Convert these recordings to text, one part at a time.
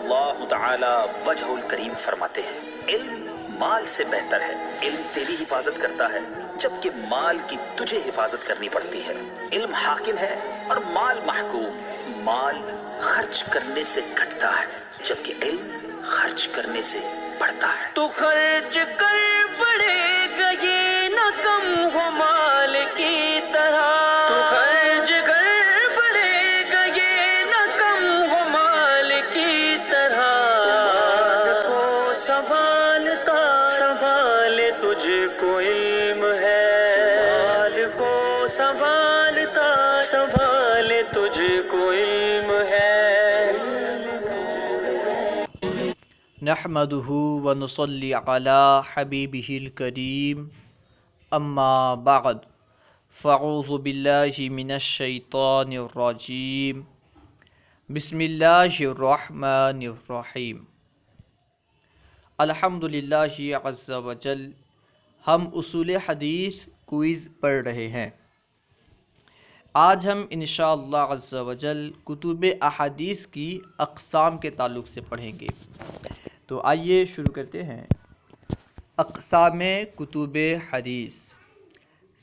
اللہ تعالی وجہ الکریم فرماتے ہیں علم مال سے بہتر ہے، علم تیری حفاظت کرتا ہے جبکہ مال کی تجھے حفاظت کرنی پڑتی ہے۔ علم حاکم ہے اور مال محکوم، مال خرچ کرنے سے گھٹتا ہے جبکہ علم خرچ کرنے سے بڑھتا ہے۔ تو خرچ کر پڑے گا یہ نہ کم ہو مال کی طرح، تو خرچ کر پڑے گا یہ نہ کم ہو مال کی طرح، مال کو سنبھالتا سنبھالے تجھ کو علم ہے، مال کو سنبھالتا سنبھالے تجھ کو علم ہے۔ نحمده ونصلي على حبيبه الكريم اما بعد فاعوذ بالله من الشيطان الرجيم بسم الله الرحمن الرحيم الحمد للہ عز وجل۔ ہم اصول حدیث کوئز پڑھ رہے ہیں۔ آج ہم انشاءاللہ عز وجل کتب احادیث کی اقسام کے تعلق سے پڑھیں گے۔ تو آئیے شروع کرتے ہیں۔ اقسام کتب حدیث،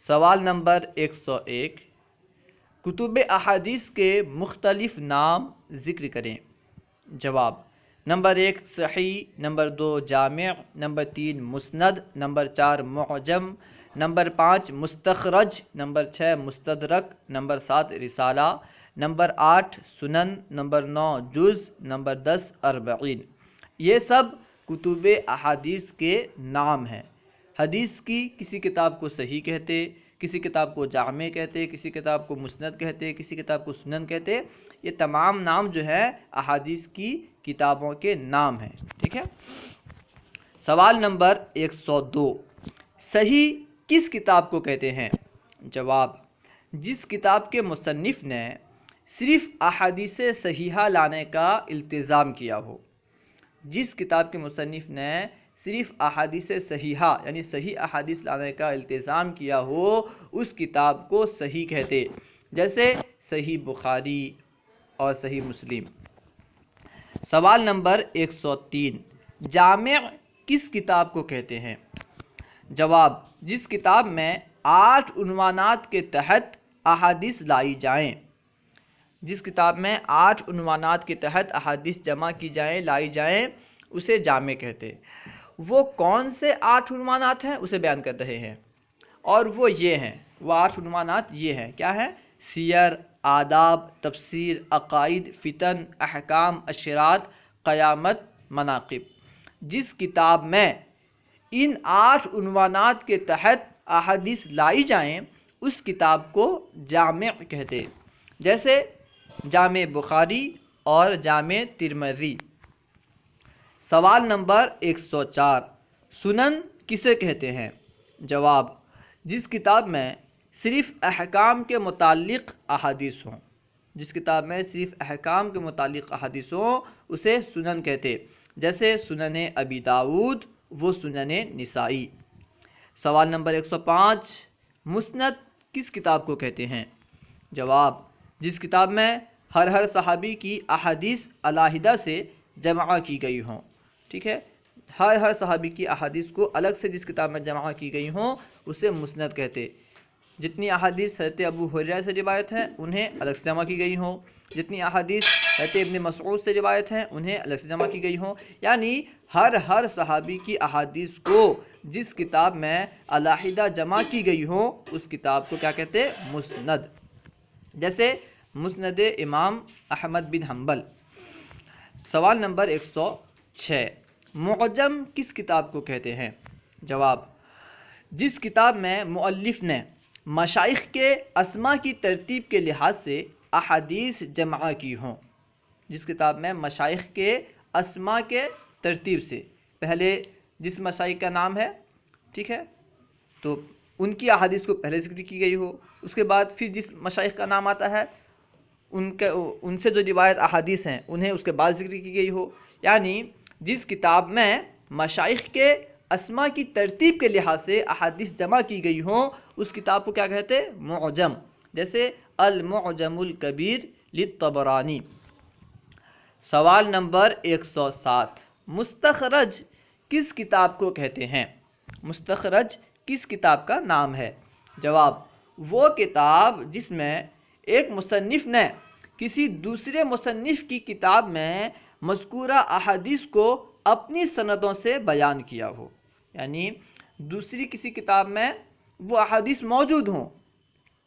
سوال نمبر 101، کتب احادیث کے مختلف نام ذکر کریں۔ جواب: نمبر 1 صحیح، نمبر 2 جامع، نمبر 3 مسند، نمبر 4 معجم، نمبر 5 مستخرج، نمبر 6 مستدرک، نمبر 7 رسالہ، نمبر 8 سنن، نمبر 9 جز، نمبر 10 اربعین۔ یہ سب کتب احادیث کے نام ہیں۔ حدیث کی کسی کتاب کو صحیح کہتے، کسی کتاب کو جامع کہتے، کسی کتاب کو مسند کہتے، کسی کتاب کو سنن کہتے۔ یہ تمام نام جو ہے احادیث کی کتابوں کے نام ہیں، ٹھیک ہے۔ سوال نمبر 102، صحیح کس کتاب کو کہتے ہیں؟ جواب: جس کتاب کے مصنف نے صرف احادیث صحیحہ لانے کا التزام کیا ہو، جس کتاب کے مصنف نے صرف احادیث صحیحہ یعنی صحیح احادیث لانے کا التزام کیا ہو، اس کتاب کو صحیح کہتے، جیسے صحیح بخاری اور صحیح مسلم۔ سوال نمبر 103، جامع کس کتاب کو کہتے ہیں؟ جواب: جس کتاب میں 8 عنوانات کے تحت احادیث لائی جائیں، جس کتاب میں 8 عنوانات کے تحت احادیث جمع کی جائیں، لائی جائیں، اسے جامع کہتے۔ وہ کون سے 8 عنوانات ہیں اسے بیان کر رہے ہیں، اور وہ یہ ہیں، وہ 8 عنوانات یہ ہیں، کیا ہے؟ سیر، آداب، تفسیر، عقائد، فتن، احکام، اشراط، قیامت، مناقب۔ جس کتاب میں ان 8 عنوانات کے تحت احادیث لائی جائیں اس کتاب کو جامع کہتے، جیسے جامع بخاری اور جامع ترمذی۔ سوال نمبر 104، سنن کسے کہتے ہیں؟ جواب: جس کتاب میں صرف احکام کے متعلق احادیث ہوں، جس کتاب میں صرف احکام کے متعلق احادیث ہوں اسے سنن کہتے، جیسے سنن ابی داؤد و سنن نسائی۔ سوال نمبر 105، مسند کس کتاب کو کہتے ہیں؟ جواب: جس کتاب میں ہر صحابی کی احادیث علیحدہ سے جمع کی گئی ہوں، ٹھیک ہے، ہر صحابی کی احادیث کو الگ سے جس کتاب میں جمع کی گئی ہوں اسے مسند کہتے۔ جتنی احادیث حضرت ابو ہریرہ سے روایت ہیں انہیں الگ سے جمع کی گئی ہوں، جتنی احادیث حضرت ابن مسعود سے روایت ہیں انہیں الگ سے جمع کی گئی ہوں، یعنی ہر صحابی کی احادیث کو جس کتاب میں علیحدہ جمع کی گئی ہوں اس کتاب کو کیا کہتے؟ مسند، جیسے مسند امام احمد بن حنبل۔ سوال نمبر 106، معجم کس کتاب کو کہتے ہیں؟ جواب: جس کتاب میں مؤلف نے مشائخ کے اسماء کی ترتیب کے لحاظ سے احادیث جمع کی ہوں، جس کتاب میں مشائخ کے اسماء کے ترتیب سے پہلے جس مشائخ کا نام ہے، ٹھیک ہے، تو ان کی احادیث کو پہلے ذکر کی گئی ہو، اس کے بعد پھر جس مشائخ کا نام آتا ہے ان سے جو روایت احادیث ہیں انہیں اس کے بعد ذکر کی گئی ہو، یعنی جس کتاب میں مشائخ کے اسماء کی ترتیب کے لحاظ سے احادیث جمع کی گئی ہوں اس کتاب کو کیا کہتے؟ معجم، جیسے المعجم الکبیر للطبرانی۔ سوال نمبر 107، مستخرج کس کتاب کو کہتے ہیں؟ مستخرج کس کتاب کا نام ہے؟ جواب، وہ کتاب جس میں ایک مصنف نے کسی دوسرے مصنف کی کتاب میں مذکورہ احادیث کو اپنی سندوں سے بیان کیا ہو، یعنی دوسری کسی کتاب میں وہ احادیث موجود ہوں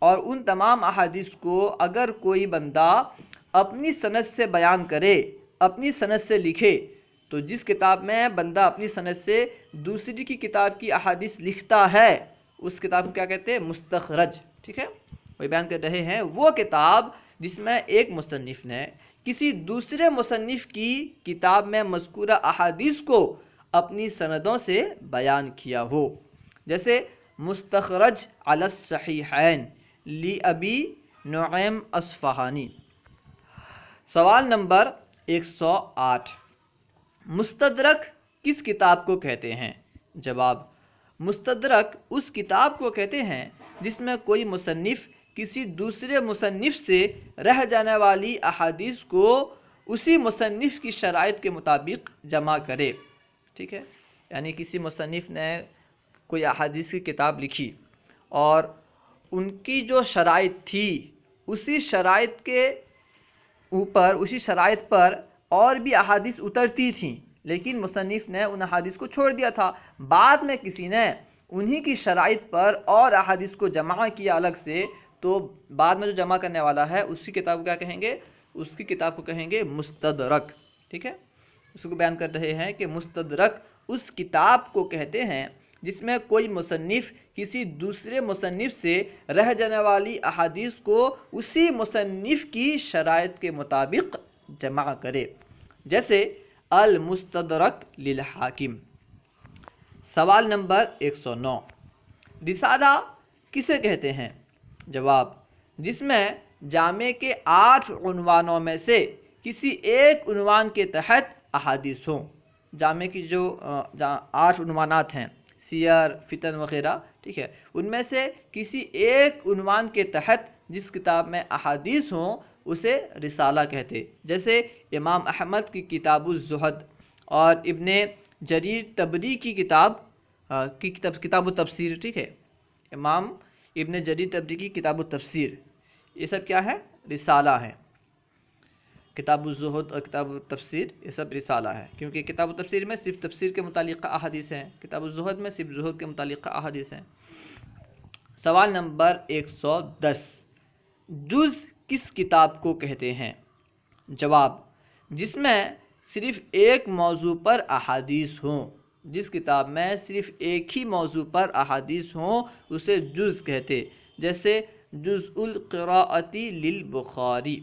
اور ان تمام احادیث کو اگر کوئی بندہ اپنی سند سے بیان کرے، اپنی سند سے لکھے، تو جس کتاب میں بندہ اپنی سند سے دوسری کی کتاب کی احادیث لکھتا ہے اس کتاب کو کیا کہتے ہیں؟ مستخرج، ٹھیک ہے؟ وہی بیان کر رہے ہیں وہ کتاب جس میں ایک مصنف نے کسی دوسرے مصنف کی کتاب میں مذکورہ احادیث کو اپنی سندوں سے بیان کیا ہو، جیسے مستخرج علی الصحیحین لابی نعیم اصفہانی۔ سوال نمبر 108، مستدرک کس کتاب کو کہتے ہیں؟ جواب، مستدرک اس کتاب کو کہتے ہیں جس میں کوئی مصنف کسی دوسرے مصنف سے رہ جانے والی احادیث کو اسی مصنف کی شرائط کے مطابق جمع کرے، ٹھیک ہے؟ یعنی کسی مصنف نے کوئی احادیث کی کتاب لکھی اور ان کی جو شرائط تھی اسی شرائط کے اوپر، اسی شرائط پر اور بھی احادیث اترتی تھیں، لیکن مصنف نے ان احادیث کو چھوڑ دیا تھا، بعد میں کسی نے انہی کی شرائط پر اور احادیث کو جمع کیا الگ سے، تو بعد میں جو جمع کرنے والا ہے اسی کتاب کو کیا کہیں گے؟ اس کی کتاب کو کہیں گے مستدرک، ٹھیک ہے؟ اس کو بیان کر رہے ہیں کہ مستدرک اس کتاب کو کہتے ہیں جس میں کوئی مصنف کسی دوسرے مصنف سے رہ جانے والی احادیث کو اسی مصنف کی شرائط کے مطابق جمع کرے، جیسے المستدرک للحاکم۔ سوال نمبر 109، رسالہ کسے کہتے ہیں؟ جواب، جس میں جامع کے 8 عنوانوں میں سے کسی ایک عنوان کے تحت احادیث ہوں۔ جامع کی جو 8 عنوانات ہیں، سیر، فتن وغیرہ، ٹھیک ہے، ان میں سے کسی ایک عنوان کے تحت جس کتاب میں احادیث ہوں اسے رسالہ کہتے، جیسے امام احمد کی کتاب الزہد اور ابن جریر طبری کی کتاب التفسیر، ٹھیک ہے، امام ابن جریر طبری کی کتاب التفسیر، یہ سب کیا ہے؟ رسالہ ہے۔ کتاب الزہد اور کتاب التفسیر یہ سب رسالہ ہے، کیونکہ کتاب التفسیر میں صرف تفسیر کے متعلق احادیث ہیں، کتاب الزہد میں صرف زہد کے متعلق احادیث ہیں۔ سوال نمبر 110، جز کس کتاب کو کہتے ہیں؟ جواب، جس میں صرف ایک موضوع پر احادیث ہوں، جس کتاب میں صرف ایک ہی موضوع پر احادیث ہوں اسے جز کہتے، جیسے جزء القراءۃ للبخاری۔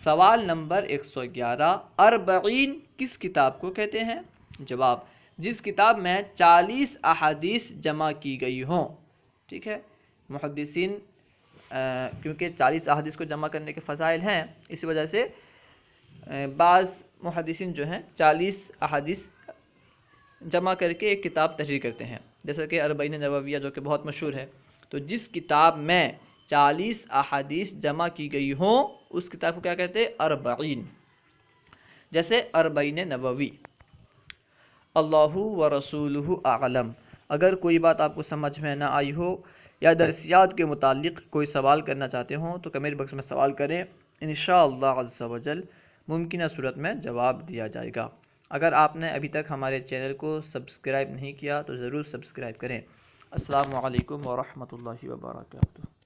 سوال نمبر 111، اربعین کس کتاب کو کہتے ہیں؟ جواب، جس کتاب میں 40 احادیث جمع کی گئی ہوں، ٹھیک ہے؟ محدثین کیونکہ 40 احادیث کو جمع کرنے کے فضائل ہیں، اسی وجہ سے بعض محدثین جو ہیں 40 احادیث جمع کر کے ایک کتاب تحریر کرتے ہیں، جیسا کہ اربعین نوویہ جو کہ بہت مشہور ہے۔ تو جس کتاب میں 40 احادیث جمع کی گئی ہوں اس کتاب کو کیا کہتے ہیں؟ اربعین، جیسے اربعین نووی۔ اللہ ورسولہ اعلم۔ اگر کوئی بات آپ کو سمجھ میں نہ آئی ہو یا درسیات کے متعلق کوئی سوال کرنا چاہتے ہوں تو کمنٹ باکس میں سوال کریں، انشاءاللہ عز و جل ممکنہ صورت میں جواب دیا جائے گا۔ اگر آپ نے ابھی تک ہمارے چینل کو سبسکرائب نہیں کیا تو ضرور سبسکرائب کریں۔ السلام علیکم ورحمۃ اللہ وبرکاتہ۔